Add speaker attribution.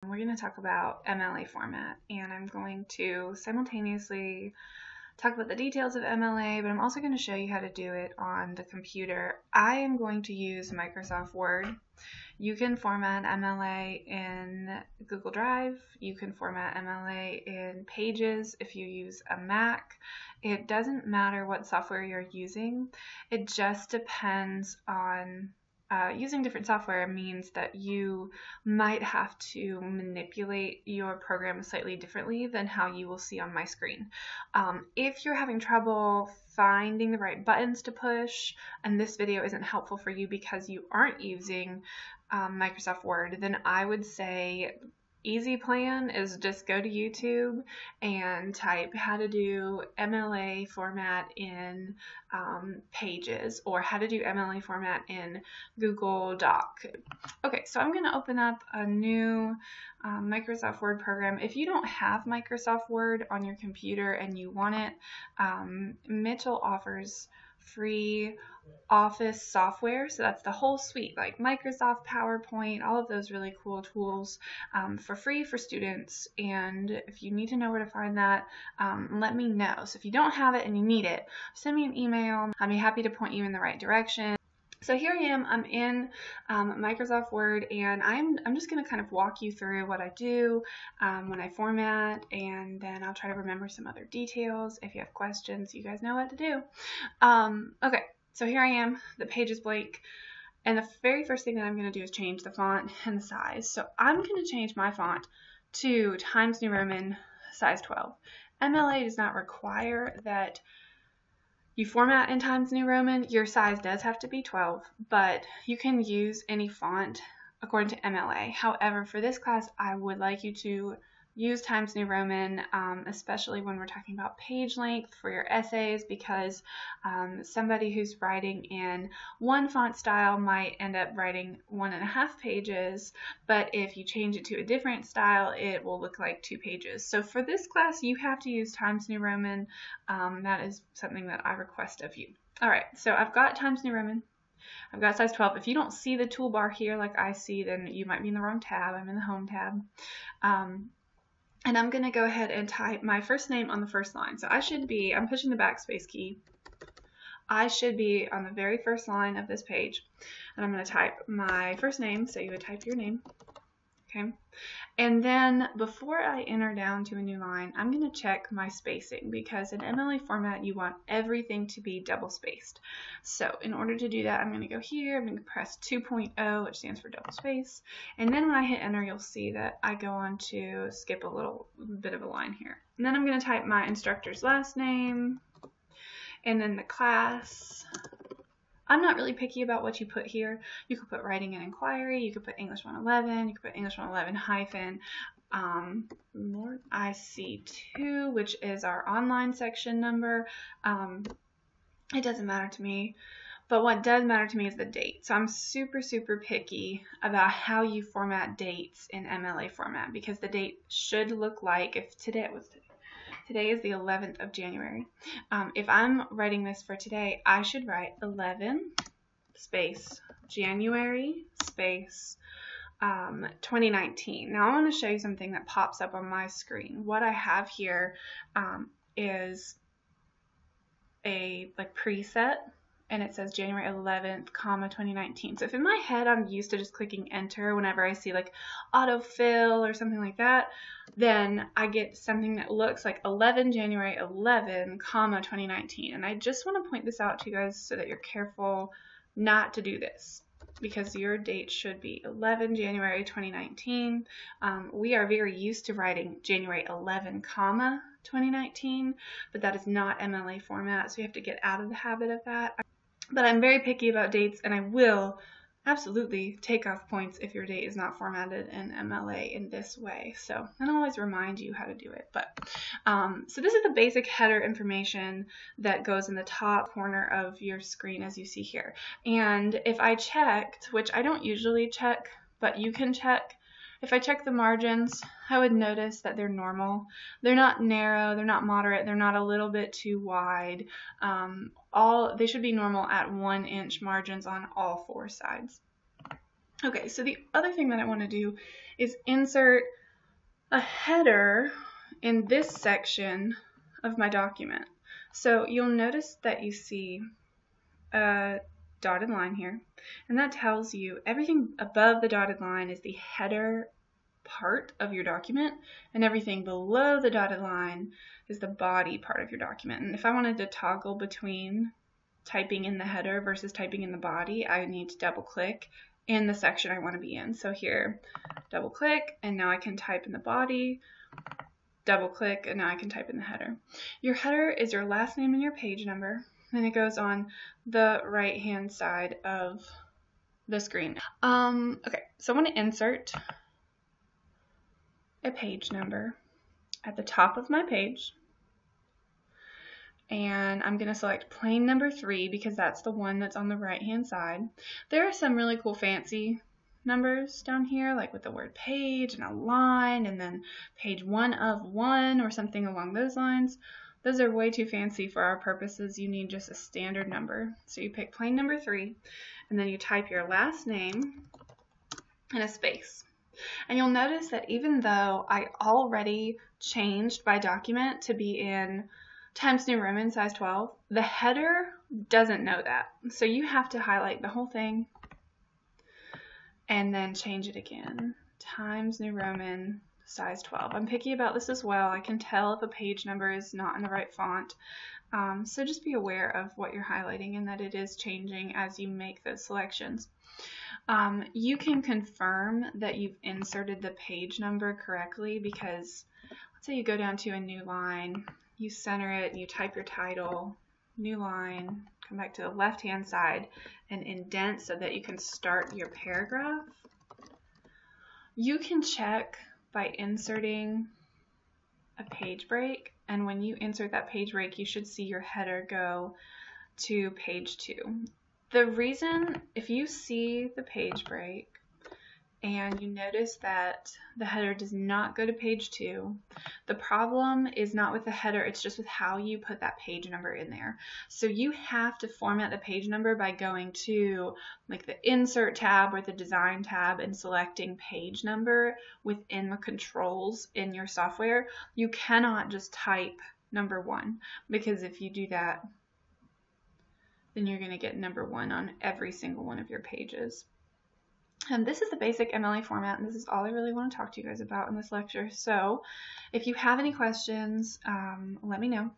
Speaker 1: We're going to talk about MLA format, and I'm going to simultaneously talk about the details of MLA, but I'm also going to show you how to do it on the computer. I am going to use Microsoft Word. You can format MLA in Google Drive. You can format MLA in Pages if you use a Mac. It doesn't matter what software you're using. It just depends on using different software means that you might have to manipulate your program slightly differently than how you will see on my screen. If you're having trouble finding the right buttons to push and this video isn't helpful for you because you aren't using Microsoft Word, then I would say easy plan is just go to YouTube and type how to do MLA format in Pages or how to do MLA format in Google Doc. Okay, so I'm going to open up a new Microsoft Word program. If you don't have Microsoft Word on your computer and you want it, Mitchell offers free Office software, so that's the whole suite, like Microsoft, PowerPoint, all of those really cool tools for free for students. And if you need to know where to find that, let me know. So if you don't have it and you need it, send me an email. I'd be happy to point you in the right direction. So here I am, I'm in Microsoft Word, and I'm just going to kind of walk you through what I do when I format, and then I'll try to remember some other details. If you have questions, you guys know what to do. Okay, so here I am, the page is blank, and the very first thing that I'm going to do is change the font and the size. So I'm going to change my font to Times New Roman size 12. MLA does not require that you format in Times New Roman. Your size does have to be 12, but you can use any font according to MLA. However, for this class, I would like you to use Times New Roman, especially when we're talking about page length for your essays, because somebody who's writing in one font style might end up writing 1.5 pages, but if you change it to a different style, it will look like 2 pages. So for this class, you have to use Times New Roman. That is something that I request of you. All right, so I've got Times New Roman. I've got size 12. If you don't see the toolbar here like I see, then you might be in the wrong tab. I'm in the Home tab. And I'm going to go ahead and type my first name on the first line. So I'm pushing the backspace key. I should be on the very first line of this page. And I'm going to type my first name, so you would type your name. Okay. And then before I enter down to a new line, I'm going to check my spacing, because in MLA format, you want everything to be double spaced. So in order to do that, I'm going to go here, I'm going to press 2.0, which stands for double space. And then when I hit enter, you'll see that I go on to skip a little bit of a line here. And then I'm going to type my instructor's last name, and then the class. I'm not really picky about what you put here. You could put Writing and Inquiry, you could put English 111, you could put English 111 hyphen IC2, which is our online section number. It doesn't matter to me, but what does matter to me is the date. So I'm super, super picky about how you format dates in MLA format, because the date should look like, if today is the 11th of January. If I'm writing this for today, I should write 11 space January space 2019. Now I want to show you something that pops up on my screen. What I have here is a preset, and it says January 11th, 2019. So if in my head I'm used to just clicking enter whenever I see like autofill or something like that, then I get something that looks like 11 January 11, 2019. And I just want to point this out to you guys so that you're careful not to do this, because your date should be 11 January 2019. We are very used to writing January 11, 2019, but that is not MLA format, so you have to get out of the habit of that. But I'm very picky about dates, and I will absolutely take off points if your date is not formatted in MLA in this way. So I'll always remind you how to do it. But so this is the basic header information that goes in the top corner of your screen, as you see here. And if I checked, which I don't usually check, but you can check, if I check the margins, I would notice that they're normal. They're not narrow, they're not moderate, they're not a little bit too wide. They should be normal at 1-inch margins on all 4 sides. Okay, so the other thing that I want to do is insert a header in this section of my document. So you'll notice that you see a dotted line here, and that tells you everything above the dotted line is the header part of your document, and everything below the dotted line is the body part of your document. And if I wanted to toggle between typing in the header versus typing in the body, I need to double click in the section I want to be in. So here, double click, and now I can type in the body, double click, and now I can type in the header. Your header is your last name and your page number, and it goes on the right hand side of the screen. Okay, so I want to insert a page number at the top of my page, and I'm going to select plain number 3 because that's the one that's on the right hand side. There are some really cool fancy numbers down here, like with the word page and a line, and then page 1 of 1 or something along those lines. Those are way too fancy for our purposes. You need just a standard number. So you pick plain number 3, and then you type your last name and a space. And you'll notice that even though I already changed my document to be in Times New Roman size 12, the header doesn't know that. So you have to highlight the whole thing and then change it again. Times New Roman size 12. I'm picky about this as well. I can tell if a page number is not in the right font. So just be aware of what you're highlighting and that it is changing as you make those selections. You can confirm that you've inserted the page number correctly because let's say you go down to a new line, you center it, you type your title, new line, come back to the left hand side and indent so that you can start your paragraph. You can check by inserting a page break, and when you insert that page break you should see your header go to page 2. The reason, if you see the page break and you notice that the header does not go to page 2, the problem is not with the header, it's just with how you put that page number in there. So you have to format the page number by going to like the Insert tab or the Design tab and selecting page number within the controls in your software. You cannot just type number 1, because if you do that, then you're going to get number 1 on every single one of your pages. And this is the basic MLA format, and this is all I really want to talk to you guys about in this lecture. So if you have any questions, let me know.